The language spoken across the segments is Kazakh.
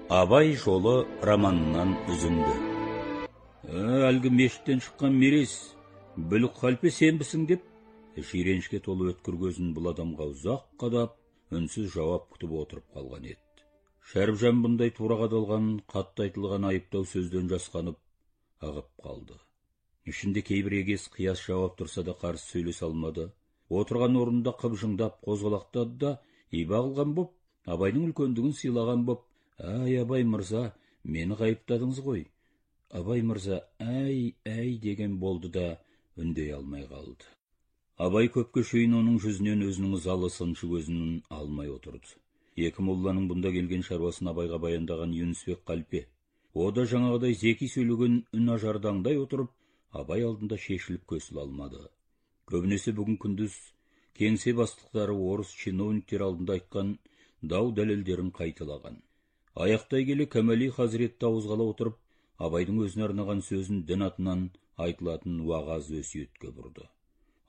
Абай жолы романынан үзінді. Әлгі мешіттен шыққан мерез, бүлік қалпе сенбісің деп, жиреншке толы өткір көзін бұл адамға ұзақ қадап, үнсіз жауап күтіп отырып қалған еді. Шәріпжан бұндай тура қадалған, қатты айтылған айыптау сөзден жасқанып, ағып қалды. Ішінде кейбір егес қияс жауап тұрса да қарсы сөйлесе алмады. Отырған орнында қыбжыңдап, қозғалақтады да, иба қылған боп, Абайдың үлкендігін сыйлаған боп, «Ай, Абай мырза, мені ғайыптадыңыз ғой. Абай мырза, әй деген болды да үндей алмай қалды». Абай көпке шейін оның жүзінен өзінің ызалы сыншы көзін алмай отырды. Екі молланың бұнда келген шаруасын Абайға баяндаған Юнусбек қалпе. О да жаңағыдай зеки сөйлеген үн ажардаңдай отырып, Абай алдында шешіліп көсіл алмады. Көбінесе бүгін күндіз кеңсе бастықтары орыс чиновниктер алдында айтқан дау дәлелдерін қайталаған. Аяқтай келе Кәмәли Хазіретті ауызғала отырып, Абайдың өзіне арнаған сөзін дін атынан айтылатын уағаз өсиетке бұрды.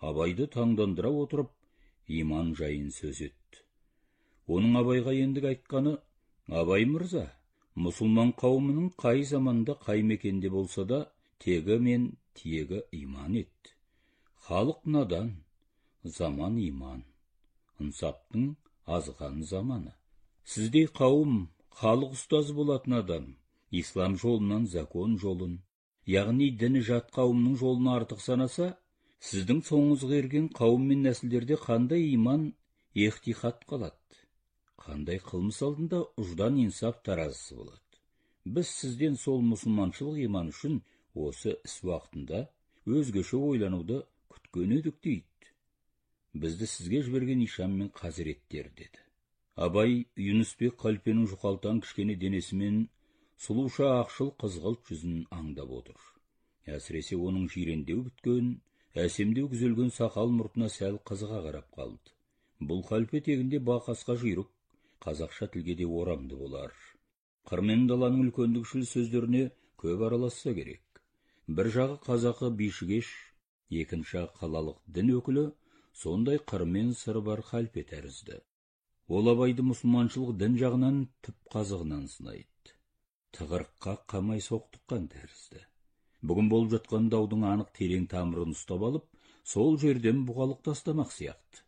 Абайды таңдандыра отырып, иман жайын сөз етті. Оның Абайға ендігі айтқаны: «Абай мырза, мұсылман қауымының қай заманда қай мекенде болса да, тегі мен тиегі иман етті. Халық надан, заман иман, ынсаптың азған заманы. Сіздей қауым, халық ұстазы болатын адам, ислам жолынан закон жолын, яғни діні жат қауымның жолына артық санаса, сіздің соңыңызға ерген қауым мен нәсілдерде қандай иман ихтихат қалады, қандай қылмыс алдында ұждан инсаф таразысы болады. Біз сізден сол мұсылманшылық иман үшін осы іс уақытында өзгеше ойлануды күткен едік» дейді. «Бізді сізге жіберген ишан мен қазіреттер» деді. Абай Юнусбек қалпенің жұқалтан кішкене денесімен сұлуша ақшыл қызғылт жүзін аңдап отыр. Әсіресе оның жирендеу біткен, әсемдеу күзелген сақал мұртына сәл қызыға қарап қалды. Бұл қалпе тегінде бақасқа жүйрік, қазақша тілге де орамды болар. Қырмен даланың үлкендікшіл сөздеріне көп араласса керек. Бір жағы қазақы бишігеш, екінші қалалық дін өкілі, сондай қырмен сыры бар қалпе тәрізді. Ол Абайды мұсылманшылық дін жағынан түп қазығынан сынайды. Тығырыққа қамай соқтыққан тәрізді. Бүгін болып жатқан даудың анық терең тамырын ұстап алып, сол жерден бұғалық тастамақ сияқты.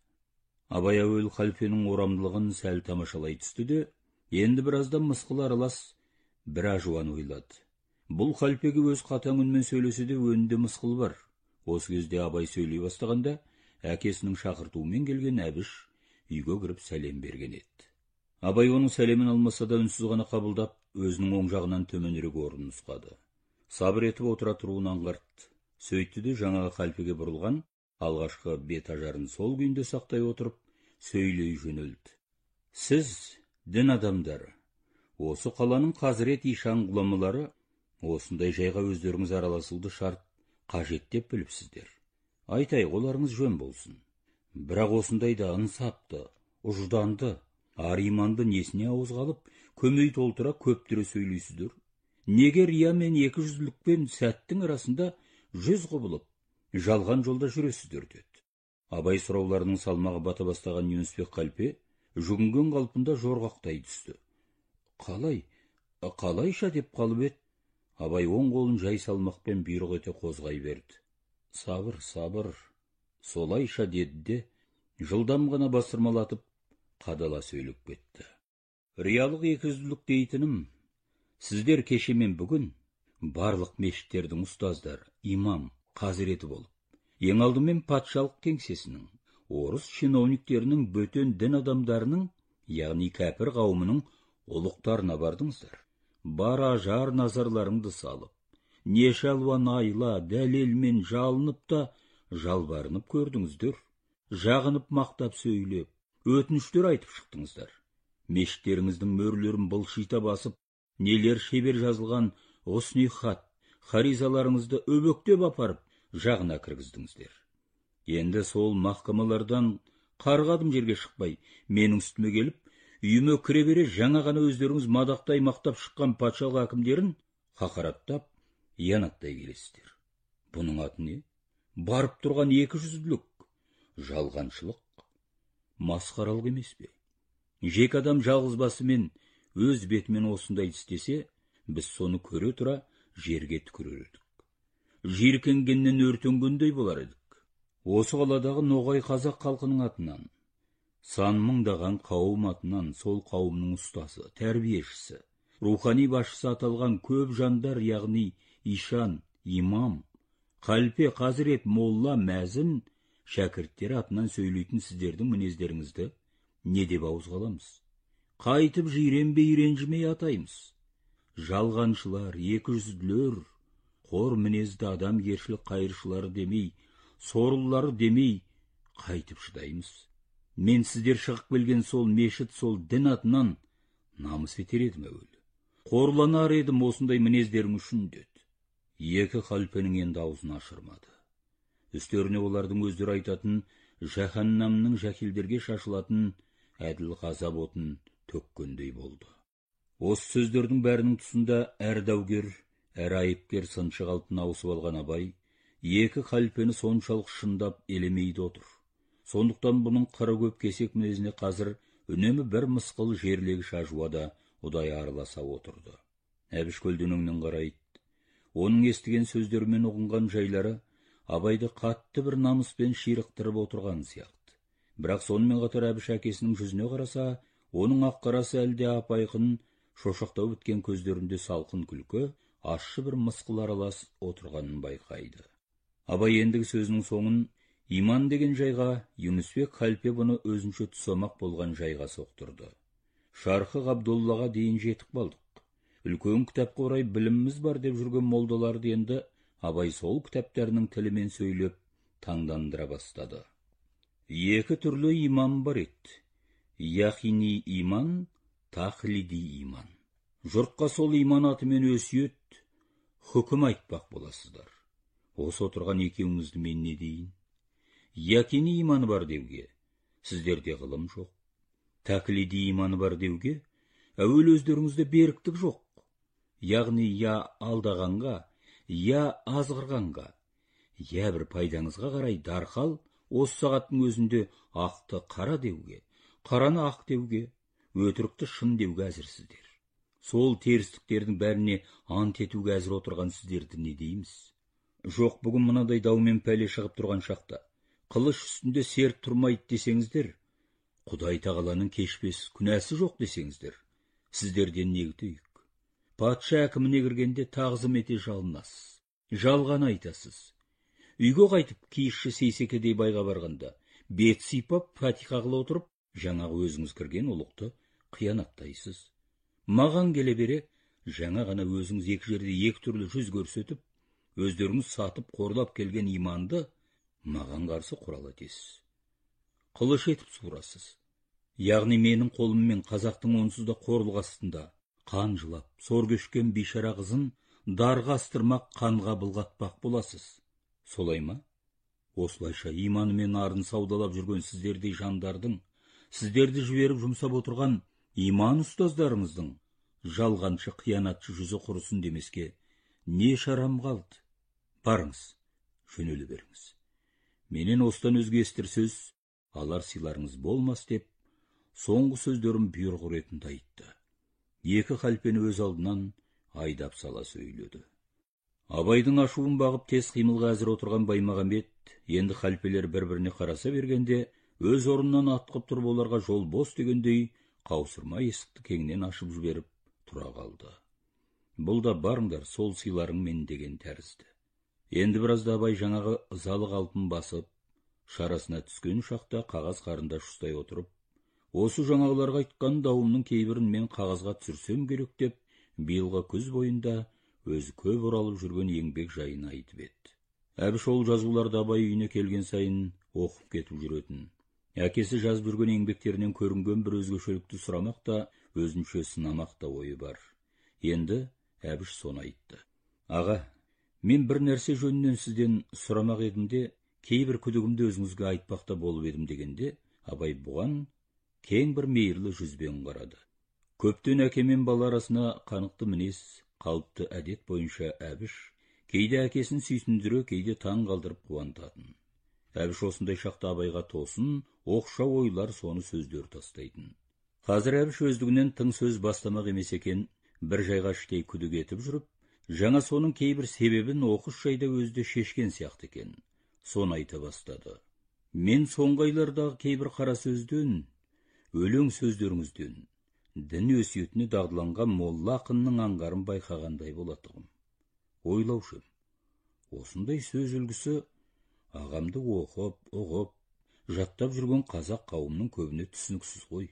Абай әуел қалпенің орамдылығын сәл тамашалай түсті де, енді біраздан мысқыл аралас бір ажуан ойлады. Бұл қалпеге өз қатаң үнмен сөйлесе де өнінде мысқыл бар. Осы кезде Абай сөйлей бастағанда, әкесінің шақыртуымен келген Әбіш үйге кіріп сәлем берген еді. Абай оның сәлемін алмаса да үнсіз ғана қабылдап, өзінің оң жағынан төменірек орын нұсқады. Сабыр етіп отыра тұруын аңғартты. Сөйтті де жаңағы қалпеге бұрылған алғашқы бет ажарын сол күйінде сақтай отырып, сөйлей жөнелді. «Сіз, дін адамдары, осы қаланың қазірет ишан ғұламалары, осындай жайға өздеріңіз араласуды шарт қажет деп біліпсіздер. Айтайық, оларыңыз жөн болсын. Бірақ осындайда ынсапты, ұжданды, ар иманды несіне ауыз қалып, көмей толтыра көптіре сөйлейсіздер? Неге рия мен екі жүзділікпен сәттің арасында жүз құбылып, жалған жолда жүресіздер?» деді. Абай сұрауларының салмағы бата бастаған Юнусбек қалпе жүгінген қалпында жорғақтай түсті. Қалайша деп қалып еді. Абай оң қолын жай салмақпен бұйрық ете қозғай берді. Сабыр, солайша деді де, жылдам ғана бастырмалатып, қадала сөйлеп кетті. «Риялық екіжүзділік дейтінім, сіздер кеше мен бүгін барлық мешіттердің ұстаздар, имам, қазіреті болып, ең алдымен патшалық кеңсесінің, орыс чиновниктерінің, бөтен дін адамдарының, яғни кәпір қауымының ұлықтарына бардыңыздар. Бар ажар назарларыңды салып, неше алуан айла, дәлелмен жалынып та жалбарынып көрдіңіздер. Жағынып мақтап сөйлеп, өтініштер айтып шықтыңыздар. Мешіттеріңіздің мөрлерін былшита басып, нелер шебер жазылған ғұсни хат, харизаларыңызды өбөктеп апарып, жағына кіргіздіңіздер. Енді сол махкамалардан қарғадым жерге шықпай, менің үстіме келіп, үйіме кіре бере жаңа ғана өздеріңіз мадақтай мақтап шыққан патшалық әкімдерін хақараттап, иянаттай келесіздер. Бұның аты не? Барып тұрған екі жүзділік, жалғаншылық, масқаралық емес пе? Жек адам жалғыз басымен өз бетімен осындай істесе, біз соны көре тұра жерге түкірер едік. Жиіркенгеннен өртенгендей болар едік. Осы қаладағы ноғай қазақ халқының атынан, сан мыңдаған қауым атынан сол қауымның ұстасы, тәрбиешісі, рухани басшысы аталған көп жандар, яғни ишан, имам, қалпе, қазірет, молла, мәзін, шәкірттері атынан сөйлейтін сіздердің мінездеріңізді не деп ауызға аламыз? Қайтып жиренбей ренжімей атаймыз. Жалғаншылар, екіжүзділер, қор мінезді адамгершілік қайыршылары демей, сорлылары демей, қайтып шыдаймыз. Мен сіздер шығып келген сол мешіт, сол дін атынан намыс етер едім әуелі. Қорланар едім осындай мінездерің үшін, деді. Екі халпенің енді аузын ашырмады. Үстеріне олардың өздері айтатын жаһаннамның жахилдерге шашылатын әділ ғазап отын төккендей болды. Осы сөздердің бәрінің тұсында әр даугер, әр айыпкер сыншы қалпына ауысып алған абай, екі халпені соншалық шындап елемейді отыр. Сондықтан бұның қыры көп кесек мінезіне қазір үнемі бір мысқыл жерлегіш ажуада ұдай араласа отырды. Әбіш көлденеңнен қарайды. Оның естіген сөздері мен ұғынған жайлары абайды қатты бір намыспен ширықтырып отырған сияқты. Бірақ сонымен қатар Әбіш әкесінің жүзіне қараса, оның ақ қарасы әлде апайқын, шошақтау біткен көздерінде салқын күлкі, ащы бір мысқыл аралас отырғанын байқайды. Абай ендігі сөзінің соңын иман деген жайға, Юнусбек халпе бұны өзінше тұсамақ болған жайға соқтырды. Шарқы Ғабдоллаға дейін жетіп қалдық. Үлкен кітапқа орай біліміміз бар деп жүрген молдаларды енді абай сол кітаптарының тілімен сөйлеп таңдандыра бастады. Екі түрлі иман бар еді. Яхини иман, тахлиди иман. Жұртқа сол иман атымен өсиет, хүкім айтпақ боласыздар. Осы отырған екеуіңізді мен не дейін? Яхини иманы бар деуге, сіздерде ғылым жоқ. Тахлиди иманы бар деуге, әуел өздеріңізде беріктік жоқ. Яғни я алдағанға, я азғырғанға, я бір пайдаңызға қарай дарқал осы сағаттың өзінде ақты қара деуге, қараны ақ деуге, өтірікті шын деуге әзірсіздер. Сол терістіктердің бәріне ант етуге әзір отырған сіздерді не дейміз? Жоқ, бүгін мынадай даумен пәле шығып тұрған шақта, қылыш үстінде серт тұрмайды десеңіздер, Құдай тағаланың кешпес күнәсі жоқ десеңіздер, сіздерден не күтейік? Патша әкіміне кіргенде тағзым ете жалынасыз, жалған айтасыз. Үйге қайтып киізші сейсекедей байға барғанда, бет сипап, фатиха қыла отырып, жаңағы өзіңіз кірген ұлықты қиянаттайсыз. Маған келе бере, жаңа ғана өзіңіз екі жерде екі түрлі жүз көрсетіп, өздеріңіз сатып қорлап келген иманды маған қарсы құрал етесіз. Қылыш етіп суырасыз. Яғни менің қолыммен қазақтың онсыз да қорлық астында қан жылап, сор кешкен бейшара қызын дарға астырмақ, қанға былғатпақ боласыз. Солай ма? Осылайша иманы мен арын саудалап жүрген сіздердей жандардың, сіздерді жіберіп жұмсап отырған иман ұстаздарыңыздың жалғаншы, қиянатшы жүзі құрысын демеске не шарам қалды? Барыңыз, жөнеле беріңіз. Менен осыдан өзге естір сөз алар сыйларыңыз болмас деп, соңғы сөздерін бұйрық ретінде айтты. Екі халпені өз алдынан айдап сала сөйледі. Абайдың ашуын бағып тез қимылға әзір отырған Баймағамбет енді халпелер бір-біріне қараса бергенде, өз орнынан атқып тұрып оларға жол бос дегендей, қаусырма есікті кеңінен ашып жіберіп тұра қалды. Бұл да барыңдар сол сыйларыңмен деген тәрізді. Енді біразда Абай жаңағы ызалы қалпын басып, шарасына түскен шақта қағаз қарындаш ұстай отырып, осы жаңағыларға айтқан дауымның кейбірін мен қағазға түсірсем керек деп, биылғы күз бойында өзі көп оралып жүрген еңбек жайын айтып еді. Әбіш ол жазуларды Абай үйіне келген сайын оқып кетіп жүретін. Әкесі жазып жүрген еңбектерінен көрінген бір өзгешелікті сұрамақ та, өзінше сынамақ та ойы бар. Енді Әбіш соны айтты. Аға, мен бір нәрсе жөнінен сізден сұрамақ едім де, кейбір күдігімді өзіңізге айтпақта болып едім дегенде, Абай бұған кең бір мейірлі жүзбен қарады. Көптен әке мен бала арасына қанықты мінез, қалыпты әдет бойынша Әбіш кейде әкесін сүйсіндіре, кейде таң қалдырып қуантатын. Әбіш осындай шақта Абайға тосын, оқшау ойлар, соны сөздер тастайтын. Қазір әбіш өздігінен тың сөз бастамақ емес екен, бір жайға іштей күдік етіп жүріп, жаңа соның кейбір себебін оқыс жайда өзді шешкен сияқты екен. Соны айта бастады. Мен соңғы айлардағы кейбір қара сөзден, өлең сөздеріңізден, дін өсиетіне дағдыланған молла ақынның аңғарын байқағандай болатығым. Ойлаушым, осындай сөз үлгісі ағамды оқып, ұғып, жаттап жүрген қазақ қауымның көбіне түсініксіз ғой.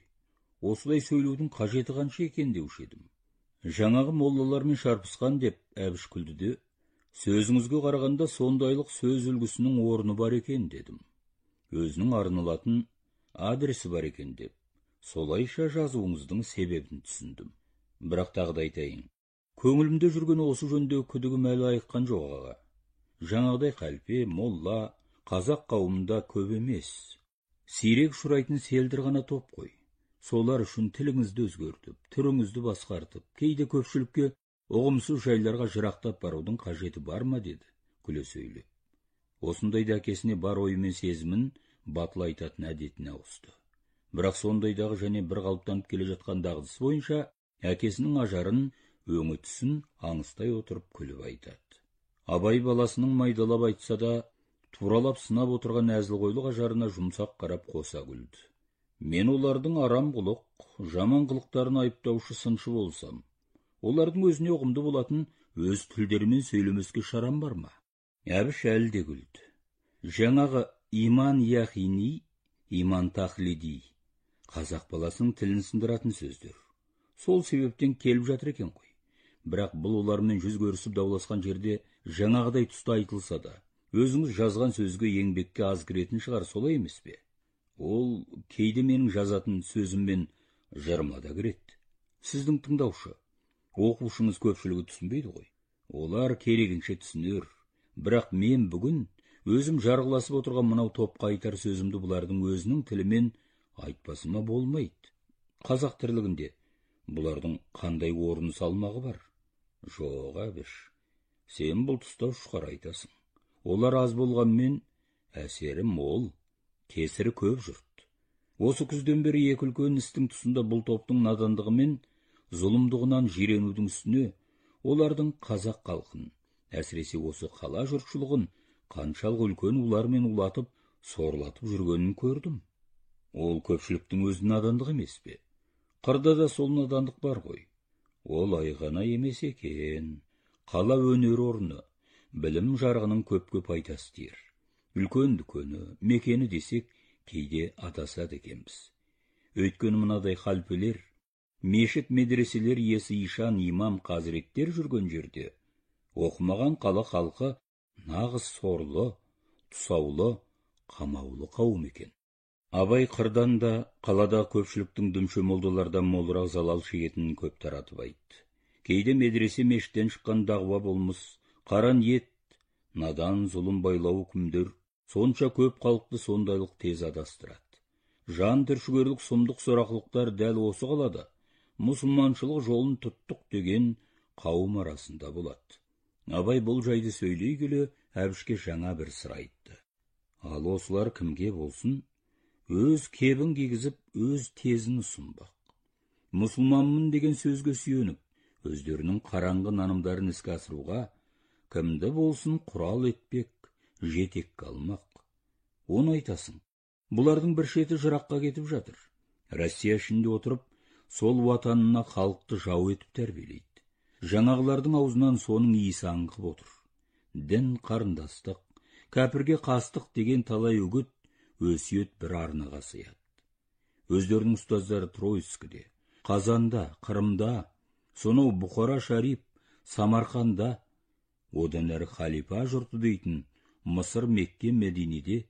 Осылай сөйлеудің қажеті қанша екен деуші едім. Жаңағы моллалармен шарпысқан деп әбіш күлді де, сөзіңізге қарағанда сондайлық сөз үлгісінің орны бар екен дедім. Өзінің арналатын адресі бар екен деп, солайша жазуыңыздың себебін түсіндім. Бірақ тағы да айтайын, көңілімде жүрген осы жөнде күдігім әлі айыққан жоқ аға. Жаңағыдай қалпе, молла, қазақ қауымында көп емес. Сирек ұшырайтын селдір ғана топ қой. Солар үшін тіліңізді өзгертіп, түріңізді басқартып, кейде көпшілікке ұғымсыз жайларға жырақтап барудың қажеті бар ма деді, күле сөйлеп. Осындайда әкесіне бар ойы мен сезімін батыл айтатын әдетіне ауысты. Бірақ сондайдағы және бір қалыптанып келе жатқан дағдысы бойынша әкесінің ажарын, өңі түсін аңыстай отырып күліп айтады. Абай баласының майдалап айтса да, туралап сынап отырған әзілқойлық ажарына жұмсақ қарап қоса күлді. Мен олардың арам құлық, жаман қылықтарын айыптаушы сыншы болсам, олардың өзіне ұғымды болатын өз тілдерімен сөйлемеске шарам бар ма? Әбіш әлі де күлді. Жаңағы иман яхини, иман тахлиди, қазақ баласының тілін сындыратын сөздер. Сол себептен келіп жатыр екен ғой. Бірақ бұл олармен жүз көрісіп дауласқан жерде жаңағыдай тұста айтылса да, өзіңіз жазған сөзге еңбекке аз кіретін шығар, солай емес пе? Ол кейде менің жазатын сөзіммен жырыма да кіреді. Сіздің тыңдаушы, оқушыңыз көпшілігі түсінбейді ғой. Олар керегінше түсінер. Бірақ мен бүгін өзім жарғыласып отырған мынау топқа айтар сөзімді бұлардың өзінің тілімен айтпасыма болмайды. Қазақ тірлігінде бұлардың қандай орын салмағы бар? Жоқ, әбіш, сен бұл тұста ұшқар айтасың. Олар аз болғанмен әсері мол, кесірі көп жұрт. Осы күзден бері екі үлкен істің тұсында бұл топтың надандығы мен зұлымдығынан жиренудің үстіне олардың қазақ халқын, әсіресе осы қала жұртшылығын қаншалық үлкен улармен улатып, сорлатып жүргенін көрдім. Ол көпшіліктің өз надандығы емес пе? Қырда да сол надандық бар ғой. Олай ғана емес екен. Қала өнер орны, білім жарғының көп-көп айтасы тиер. Үлкен дүкені, мекені десек, кейде адасады екенбіз. Өйткені мынадай халпелер, мешіт медреселер иесі ишан имам қазіреттер жүрген жерде, оқымаған қала халқы нағыз сорлы, тұсаулы, қамаулы қауым екен. Абай қырдан да, қалада көпшіліктің дүмше молдалардан молырақ залал шегетінін көп таратып айтты. Кейде медресе мешіттен шыққан дағуа болмыс, қара ниет, надан зұлым байлау күмдер, сонша көп халықты сондайлық тез адастырады. Жан түршігерлік сұмдық сорақылықтар дәл осы қалада мұсылманшылық жолын тұттық деген қауым арасында болады. Абай бұл жайды сөйлей келе әбішке жаңа бір сыр айтты. Ал осылар кімге болсын, өз кебін кигізіп, өз тезін ұсынбақ. Мұсылманмын деген сөзге сүйеніп, өздерінің қараңғы нанымдарын іске асыруға кімді болсын құрал етпек, жетекке алмақ. Оны айтасың. Бұлардың бір шеті жыраққа кетіп жатыр. Россия ішінде отырып, сол ватанына халықты жау етіп тәрбиелейді. Жаңағылардың аузынан соның иісі аңқып отыр. Дін қарындастық, кәпірге қастық деген талай үгіт, өсиет бір арнаға сыяды. Өздерінің ұстаздары Троицкіде, Қазанда, Қырымда, сонау Бұқара Шариф, Самарқанда, одан әрі халифа жұрты дейтін Мысыр, Мекке, Мединеде,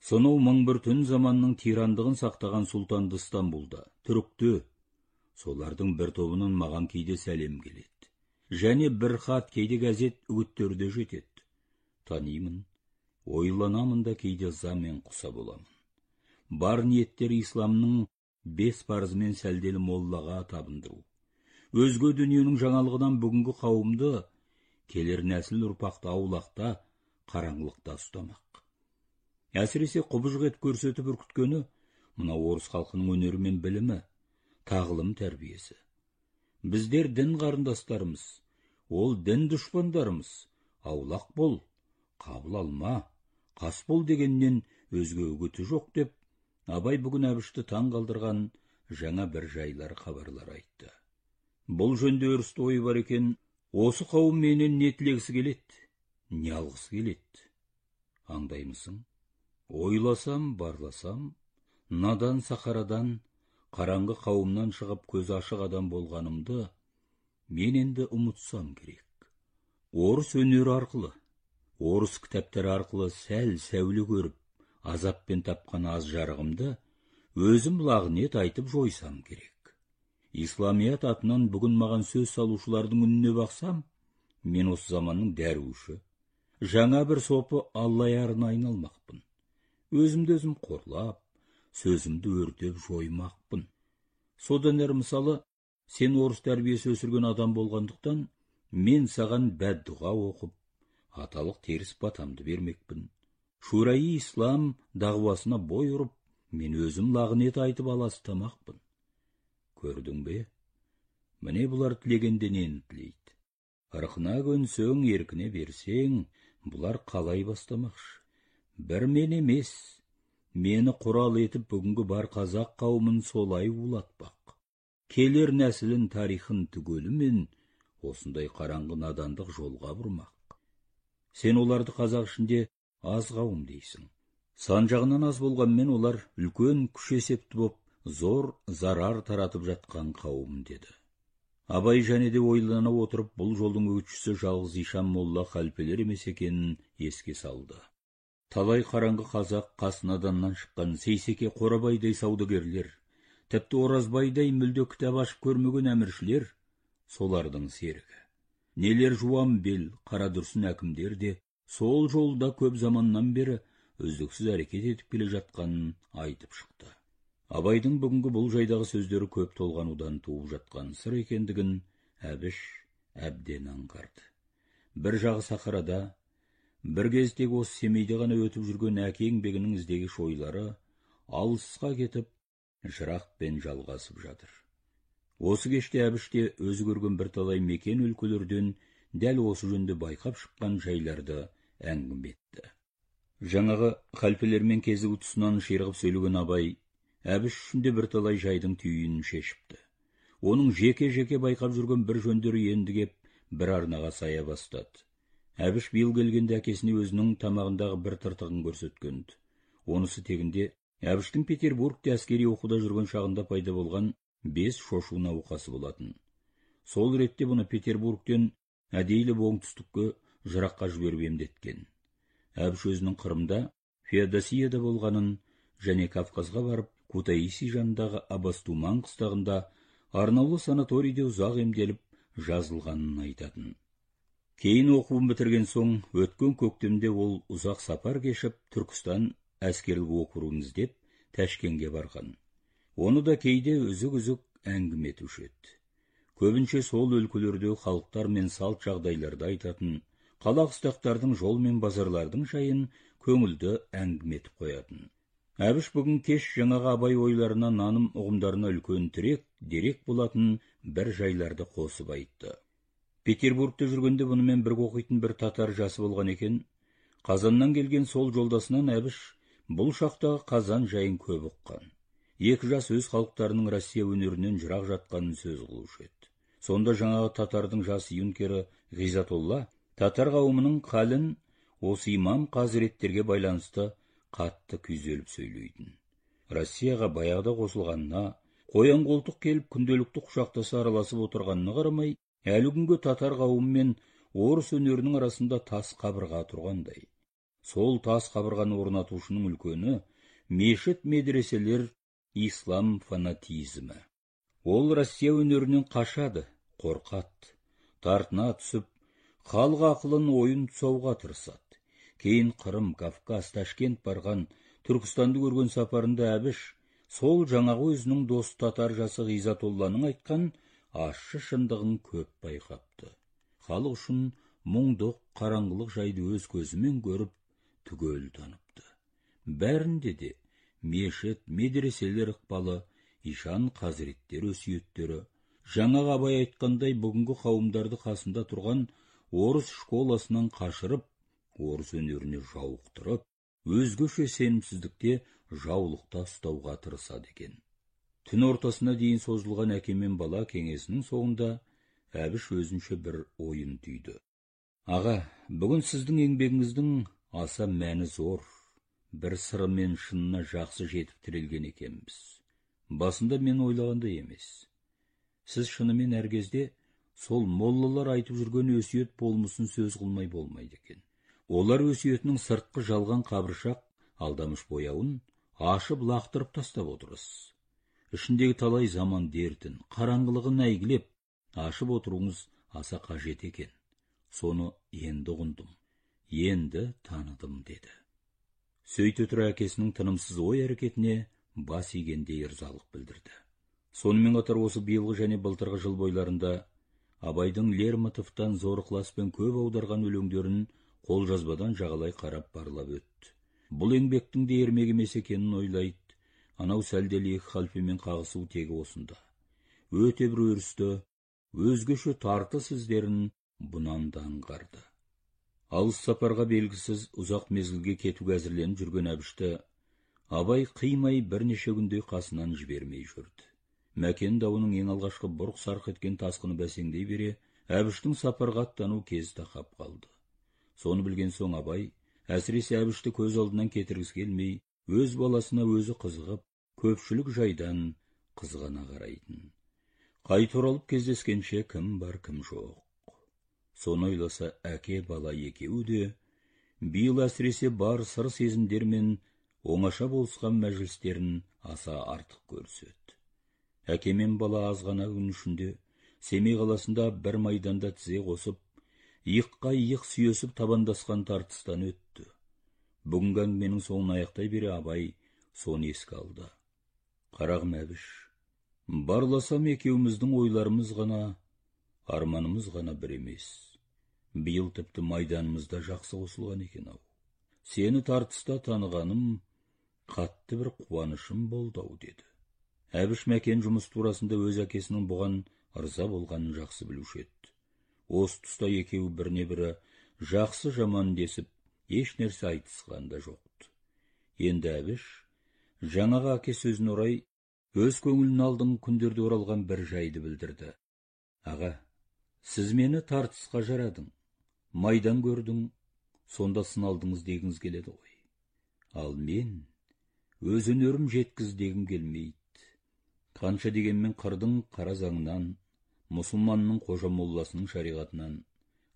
сонау мың бір түн заманның тирандығын сақтаған сұлтанды Стамбулда, Түрікте, солардың бір тобынан маған кейде сәлем келеді. Және бір хат, кейде газет үгіттерде жетеді. Танимын, ойланамын да кейде ызамен құса боламын. Бар ниеттер исламның 5 парызымен сәлделі моллаға табындыру. Өзге дүниенің жаңалығынан бүгінгі қауымды, келер нәсіл ұрпақты аулақта, қараңғылықта ұстамақ. Әсіресе құбыжық етіп көрсетіп үркіткені, мына орыс халқының өнері мен білімі, тағылым тәрбиесі. Біздер дін қарындастарымыз, ол дін дұшпандарымыз, аулақ бол, қабыл алма, қас бол дегеннен өзге үгіті жоқ деп, абай бүгін Әбішті таң қалдырған жаңа бір жайлар хабарлар айтты. Бұл жөнде өрісті ойы бар екен, осы қауым менен не тілегісі келеді, не алғысы келеді. Аңдаймысың? Ойласам, барласам, надан сахарадан, қараңғы қауымнан шығып көз ашық адам болғанымды мен енді ұмытсам керек. Орыс өнері арқылы, орыс кітаптары арқылы сәл сәуле көріп, азаппен тапқан аз жарығымды өзім лағнет айтып жойсам керек. Исламият атынан бүгін маған сөз салушылардың үніне бақсам, мен осы заманның дәруіші, жаңа бір сопы аллаярына айналмақпын. Өзімді өзім қорлап, сөзімді өртеп жоймақпын. Содан әрі мысалы, сен орыс тәрбиесі өсірген адам болғандықтан, мен саған бәддұға оқып, аталық теріс батамды бермекпін. Шураи ислам дағуасына бой ұрып, мен өзім лағнет айтып аластамақпын. Көрдің бе? Міне бұлар тілегенде нені тілейді. Ырқына көнсең, еркіне берсең, бұлар қалай бастамақшы? Бір мен емес, мені құрал етіп бүгінгі бар қазақ қауымын солай улатпақ. Келер нәсілін тарихын түгелімен осындай қараңғы надандық жолға бұрмақ. Сен оларды қазақ ішінде аз қауым дейсің. Сан жағынан аз болғанмен олар үлкен күш есепті боп, зор зарар таратып жатқан қауым деді. Абай және де ойлана отырып, бұл жолдың өтшісі жалғыз Ишан молла халпелер емес екенін еске салды. Талай қараңғы қазақ қасынаданнан шыққан Сейсеке Қорабайдай саудагерлер, тіпті Оразбайдай мүлде кітап ашып көрмеген әміршілер, солардың серігі. Нелер жуан бел, қарадүрсін әкімдер де сол жолда көп заманнан бері үздіксіз әрекет етіп келе жатқанын айтып шықты. Абайдың бүгінгі бұл жайдағы сөздері көп толғанудан туып жатқан сыр екендігін Әбіш әбден аңғарды. Бір жағы сахарада, бір кездегі осы Семейде ғана өтіп жүрген әке еңбегінің іздегіш ойлары алысқа кетіп, жырақпен жалғасып жатыр. Осы кеште Әбіште өзі көрген бірталай мекен өлкелерден дәл осы жөнде байқап шыққан жайларды әңгіме етті. Жаңағы халфелермен кезігу тұсынан ширығып сөйлеген Абай Әбіш үшінде бірталай жайдың түйінін шешіпті. Оның жеке-жеке байқап жүрген бір жөндері енді кеп бір арнаға сая бастады. Әбіш биыл келгенде әкесіне өзінің тамағындағы бір тыртығын көрсеткенді. Онысы тегінде Әбіштің Петербургте әскери оқуда жүрген шағында пайда болған 5 шошу науқасы болатын. Сол ретте бұны Петербургтен әдейлі оңтүстікке жыраққа жіберіп емдеткен. Әбіш өзінің Қырымда, Феодосияда болғанын және Кавказға барып, Кутаиси жанындағы Абастуман қыстағында арнаулы санаторийде ұзақ емделіп жазылғанын айтатын. Кейін оқуын бітірген соң, өткен көктемде ол ұзақ сапар кешіп, Түркістан әскерлік округын іздеп Тәшкенге барған. Оны да кейде үзік-үзік әңгіме етуші еді. Көбінше сол өлкелерде халықтар мен салт жағдайларды айтатын, қала қыстақтардың жол мен базарлардың жайын көңілді әңгіме етіп қоятын. Әбіш бүгін кеш жаңағы Абай ойларына, наным ұғымдарына үлкен тірек, дерек болатын бір жайларды қосып айтты. Петербургте жүргенде бұнымен бірге оқитын бір татар жасы болған екен. Қазаннан келген сол жолдасынан Әбіш бұл шақтағы Қазан жайын көп ұққан. Екі жас өз халықтарының Россия өнерінен жырақ жатқанын сөз қылушы еді. Сонда жаңағы татардың жас юнкері Ғизатолла татар қауымының халін осы имам қазіреттерге байланысты қатты күйзеліп сөйлейтін. Россияға баяғыда қосылғанына, қоян қолтық келіп күнделікті құшақтаса араласып отырғанына қарамай, әлі күнге татар қауымы мен орыс өнерінің арасында тас қабырға тұрғандай. Сол тас қабырғаны орнатушының үлкені мешіт медреселер ислам фанатизмі. Ол Россия өнерінен қашады, қорқады, тартына түсіп, халық ақылын ойын тұсауға тырысады. Кейін Қырым, Кавказ, Ташкент барған, Түркістанды көрген сапарында Әбіш сол жаңағы өзінің дос татар жасы Ғизатолланың айтқан ащы шындығын көп байқапты. Халық үшін мұңдық, қараңғылық жайды өз көзімен көріп, түгел таныпты. Бәрінде де мешіт, медреселер ықпалы ишан қазіреттер өсиеттері, жаңағы абай айтқандай бүгінгі қауымдарды қасында тұрған орыс школасынан қашырып, орыс өнеріне жауықтырып, өзгеше сенімсіздікте жаулықта ұстауға тырысады екен. Түн ортасына дейін созылған әке мен бала кеңесінің соңында әбіш өзінше бір ойын түйді. Аға, бүгін сіздің еңбегіңіздің аса мәні зор, бір сыры мен шынына жақсы жетіп тірелген екенбіз. Басында мен ойлағандай емес. Сіз шынымен әр кезде сол моллалар айтып жүрген өсиет болмысын сөз қылмай болмайды екен. Олар өсиетінің сыртқы жалған қабыршақ, алдамыш бояуын ашып лақтырып тастап отырыз. Ішіндегі талай заман дертін, қараңғылығын әйгілеп, ашып отыруыңыз аса қажет екен. Соны енді ұғындым, енді таныдым, деді. Сөйте тұра әкесінің тынымсыз ой әрекетіне бас игенде ырзалық білдірді. Сонымен қатар осы биылғы және былтырғы жыл бойларында Абайдың Лермонтовтан зор ықыласпен көп аударған өлеңдерін қолжазбадан жағалай қарап барлап өтті. Бұл еңбектің де ермек емес екенін ойлайды. Анау сәлделі екі халфемен қағысу тегі осында. Өте бір өрісті, өзгеше тартыс іздерін бұнан да аңғарды. Алыс сапарға белгісіз ұзақ мезгілге кетуге әзірленіп жүрген әбішті Абай қимай бірнеше күндей қасынан жібермей жүрді. Мәкен дауының ең алғашқы бұрқ сарқ еткен тасқыны бәсеңдей бере, әбіштің сапарға аттану кезі тақап қалды. Соны білген соң Абай, әсіресе әбішті көз алдынан кетіргісі келмей, өз баласына өзі қызығып, көпшілік жайдан қызғана қарайтын. Қайта оралып кездескенше кім бар, кім жоқ. Соны ойласа әке бала екеуі де биыл әсіресе бар сыр сезімдер мен оңаша болысқан мәжілістерін аса артық көрсетті. Әке мен бала азғана күн ішінде Семей қаласында бір майданда тізе қосып, иыққа иық сүйесіп табандасқан тартыстан өтті. Бүгінгі әңгіменің соңын аяқтай бере Абай соны еске алды. Қарағым әбіш, барласам екеуміздің ойларымыз ғана, арманымыз ғана бір емес. Биыл тіпті майданымызда жақсы қосылған екен-ау. Сені тартыста танығаным қатты бір қуанышым болды-ау, деді. Әбіш Мәкен жұмыс турасында өз әкесінің бұған ырза болғанын жақсы білуші еді. Осы тұста екеуі біріне бірі жақсы жаман десіп, еш нәрсе айтысқан да жоқты. Енді әбіш жаңағы әке сөзін орай өз көңілін алдыңғы күндерде оралған бір жайды білдірді. Аға, сіз мені тартысқа жарадың, майдан көрдің, сонда сыналдыңыз дегіңіз келеді ғой. Ал мен өз өнерім жеткіз дегім келмейді. Қанша дегенмен қырдың қара заңынан, мұсылманның қожа молласының шариғатынан,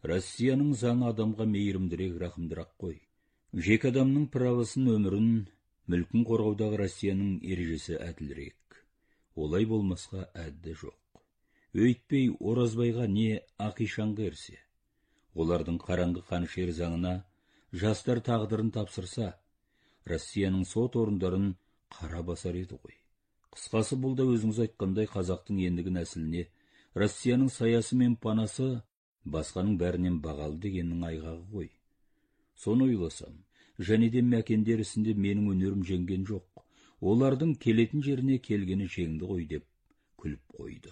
Россияның заңы адамға мейірімдірек, рақымдырақ қой. Жеке адамның правосын, өмірін, мүлкін қорғаудағы Россияның ережесі әділірек. Олай болмасқа әдді жоқ. Өйтпей Оразбайға не Ақишанға ерсе. Олардың қараңғы қанішер заңына жастар тағдырын тапсырса, Россияның сот орындарын қара басар еді ғой. Қысқасы, бұл да өзіңіз айтқандай қазақтың ендігі нәсіліне Россияның саясы мен панасы басқаның бәрінен бағалы дегеннің айғағы ғой. Соны ойласам, және де Мәкендер ісінде менің өнерім жеңген жоқ. Олардың келетін жеріне келгені жеңді ғой деп күліп қойды.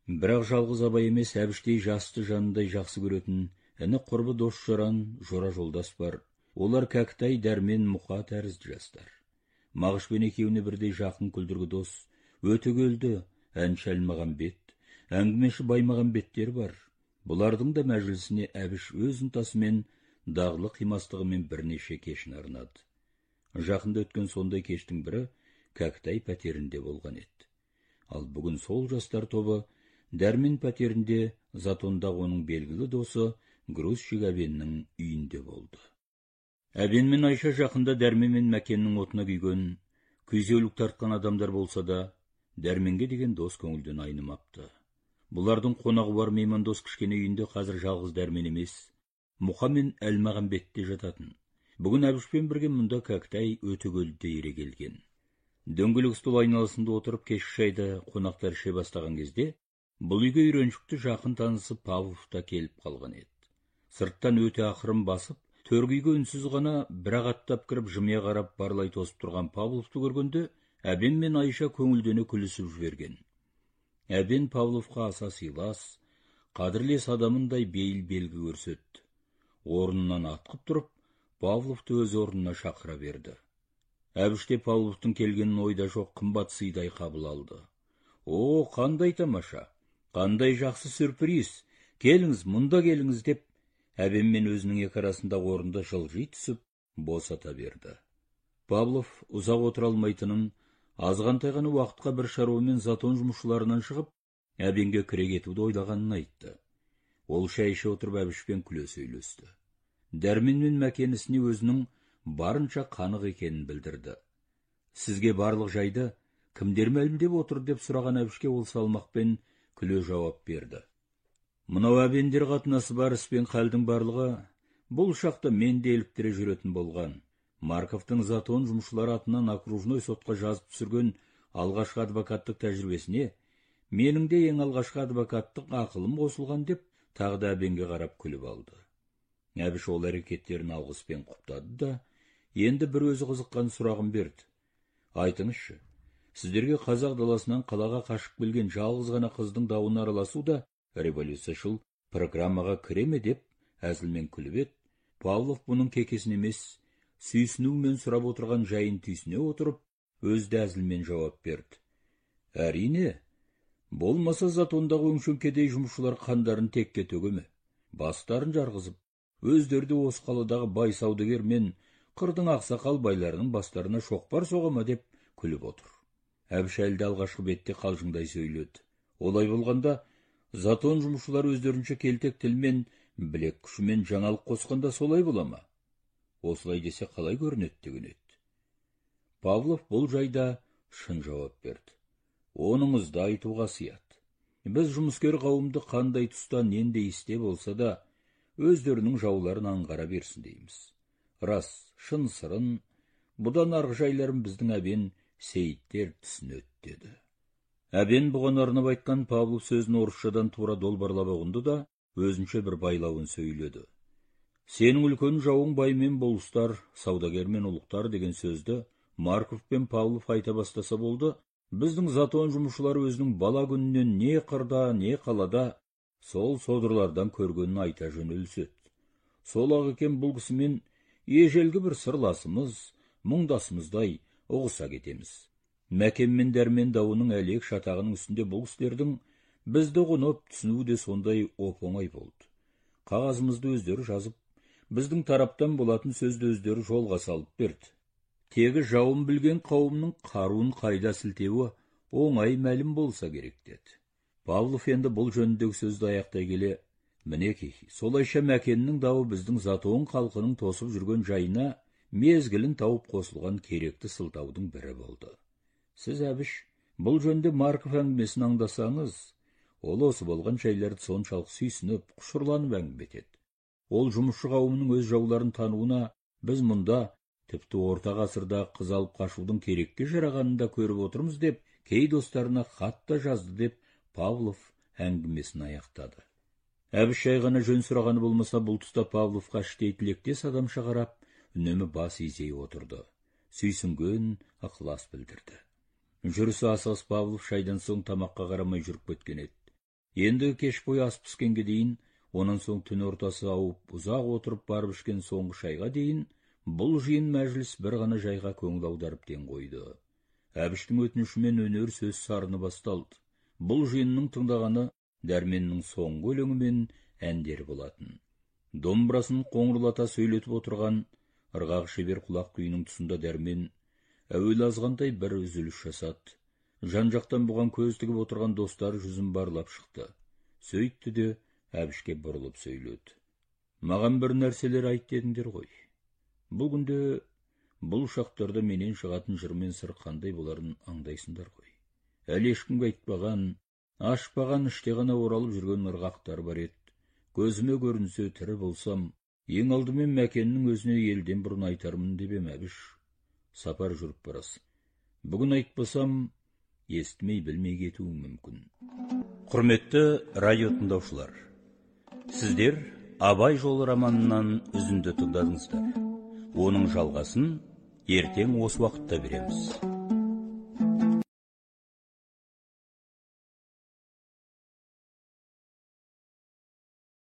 Бірақ жалғыз Абай емес, әбіштей жасты жанындай жақсы көретін іні құрбы дос жаран, жора жолдас бар. Олар Кәкітай, Дәрмен, Мұқа тәрізді жастар. Мағышпен екеуіне бірдей жақын күлдіргі дос, Өтегелді, әнші Әлмағамбет, әңгімеші Баймағамбеттер бар. Бұлардың да мәжілісіне әбіш өз ынтасымен, дағлы қимастығымен бірнеше кешін арнады. Жақында өткен сондай кештің бірі Кәкітай пәтерінде болған еді. Ал бүгін сол жастар тобы Дәрмен пәтерінде, затондағы оның белгілі досы грузчик Әбеннің үйінде болды. Әбен мен Айша жақында Дәрмен мен Мәкеннің отына күйген, күйзеулік тартқан адамдар болса да, Дәрменге деген дос көңілден айнымапты. Бұлардың қонағы бар меймандос кішкене үйінде қазір жалғыз Дәрмен емес, Мұқа мен Әлмағамбетте жататын. Бүгін әбішпен бірге мұнда Кәкітай, Өтегелді ере келген. Дөңгелек стол айналасында отырып кешкі шайды қонақтар іше бастаған кезде, бұл үйге үйреншікті жақын танысы Павлов та келіп қалған еді. Сырттан өте ақырын басып, төргі үйге үнсіз ғана бірақ аттап кіріп жымия қарап барлай тосып тұрған Павловты көргенде, әбен мен Айша көңілдене күлісіп жіберген. Әбен Павловқа аса сыйлас, қадірлес адамындай бейіл белгі көрсетті. Орнынан атқып тұрып, Павловты өз орнына шақыра берді. Әбіште Павловтың келгенін ойда жоқ қымбат сыйдай қабыл алды. О, қандай тамаша, қандай жақсы сюрприз, келіңіз, мұнда келіңіз деп, әбен мен өзінің екі арасында орында жылжи түсіп, босата берді. Павлов ұзақ отыра алмайтынын, азғантай ғана уақытқа бір шаруамен затон жұмысшыларынан шығып, әбенге кіре кетуді ойлағанын айтты. Ол шай іше отырып әбішпен күле сөйлесті. Дәрмен мен Мәкенісіне өзінің барынша қанық екенін білдірді. Сізге барлық жайды кімдер мәлімдеп отыр деп сұраған әбішке ол салмақпен күле жауап берді. Мынау әбендер қатынасы бар іспен қалдың барлығы, бұл шақта мен де еліктіре жүретін болған. Марковтың затон жұмысшылар атынан окружной сотқа жазып түсірген алғашқы адвокаттық тәжірибесіне менің де ең алғашқы адвокаттық ақылым қосылған деп тағы да әбенге қарап күліп алды. Әбіш ол әрекеттерін алғыспен құптады да, енді бір өзі қызыққан сұрағын берді. Айтыңызшы, сіздерге қазақ даласынан қалаға қашып келген жалғыз ғана қыздың дауына араласу да революцияшыл программаға кіре ме деп әзілмен күліп еді. Павлов бұның кекесін емес, сүйсінумен сұрап отырған жайын түйсіне отырып, өзді әзілмен жауап берді. Әрине, болмаса затондағы өңшен кедей жұмысшылар қандарын текке төгеме, бастарын жарғызып, өздерді осы қаладағы бай саудагер мен қырдың ақсақал байларының бастарына шоқпар соғама деп күліп отыр. Әбіш әлде алғашқы бетте қалжыңдай сөйледі. Олай болғанда, затон жұмысшылар өздерінше келтек тілмен, білек күшімен жаңалық қосқанда солай бола ма? Осылай десе қалай көрінеді деген еді. Павлов бұл жайда шын жауап берді. Оныңызды айтуға сияды. Біз жұмыскер қауымды қандай тұста ненде істе болса да, өздерінің жауларын аңғара берсін дейміз. Рас, шын сырын, бұдан арғы жайларын біздің әбен сейіттер түсінеді деді. Әбен бұған арнап айтқан Павлов сөзін орысшадан тура долбарлап ұғынды да, өзінше бір байлауын сөйледі. Сенің үлкен жауың баймен болыстар, саудагер мен ұлықтар деген сөзді Марков пен Павлов айта бастаса болды, біздің затон жұмысшылары өзінің бала күнінен не қырда, не қалада, сол содырлардан көргенін айта жөнелседі. Сол ақ екен бұл кісімен ежелгі бір сырласымыз, мұңдасымыздай ұғыса кетеміз. Мәкен мен Дәрмен дауының әлек шатағының үстінде бұл кісілердің бізді ұғынып түсіну де сондай оп-оңай болды. Қағазымызды өздері жазып, біздің тараптан болатын сөзді өздері жолға салып берді. Тегі жауын білген қауымның қаруын қайда сілтеуі оңай мәлім болса керек деді. Павлов енді бұл жөніндегі сөзді аяқтай келе, мінекей, солайша Мәкеннің дауы біздің затон халқының тосып жүрген жайына мезгілін тауып қосылған керекті сылтаудың бірі болды. Сіз, Әбіш, бұл жөнде Марков әңгімесін аңдасаңыз, ол осы болған жайларды соншалық сүйсініп, құшырланып әңгіме етеді. Ол жұмысшы қауымының өз жауларын тануына біз мұнда тіпті орта ғасырда қыз алып қашудың керекке жарағанын да көріп отырмыз деп, кей достарына хат та жазды деп Павлов әңгімесін аяқтады. Әбіш жай ғана жөн сұрағаны болмаса, бұл тұста Павловқа іштей тілектес адамша қарап, үнемі бас изей отырды. Сүйсінген ықылас білдірді. Жүрісі асығыс Павлов шайдан соң тамаққа қарамай жүріп кеткен еді. Енді кеш бойы ас піскенге дейін, онан соң түн ортасы ауып, ұзақ отырып барып ішкен соңғы шайға дейін, бұл жиын мәжіліс бір ғана жайға көңіл аударып ден қойды. Әбіштің өтінішімен өнер сөз сарыны басталды. Бұл жиынның тыңдағаны Дәрменнің соңғы өлеңі мен әндері болатын. Домбырасын қоңырлата сөйлетіп отырған ырғақ шебер құлақ күйінің тұсында Дәрмен әуелі азғантай бір үзіліс жасады. Жан-жақтан бұған көз тігіп отырған достар жүзін барлап шықты. Сөйтті де Әбішке бұрылып сөйледі. Маған бір нәрселер айт дедіңдер ғой. Бұл күнде, бұл шақтарда менен шығатын жыр мен сыр қандай боларын аңдайсыңдар ғой. Әлі ешкімге айтпаған, ашпаған іште ғана оралып жүрген ырғақтар бар еді. Көзіме көрінсе тірі болсам, ең алдымен Мәкеннің өзіне елден бұрын айтармын деп ем, Әбіш. Сапар жүріп барасың. Бүгін айтпасам, естімей білмей кетуім мүмкін. Құрметті радио тыңдаушылар, сіздер Абай жолы романынан үзінді тыңдадыңыздар. Оның жалғасын ертең осы уақытта береміз.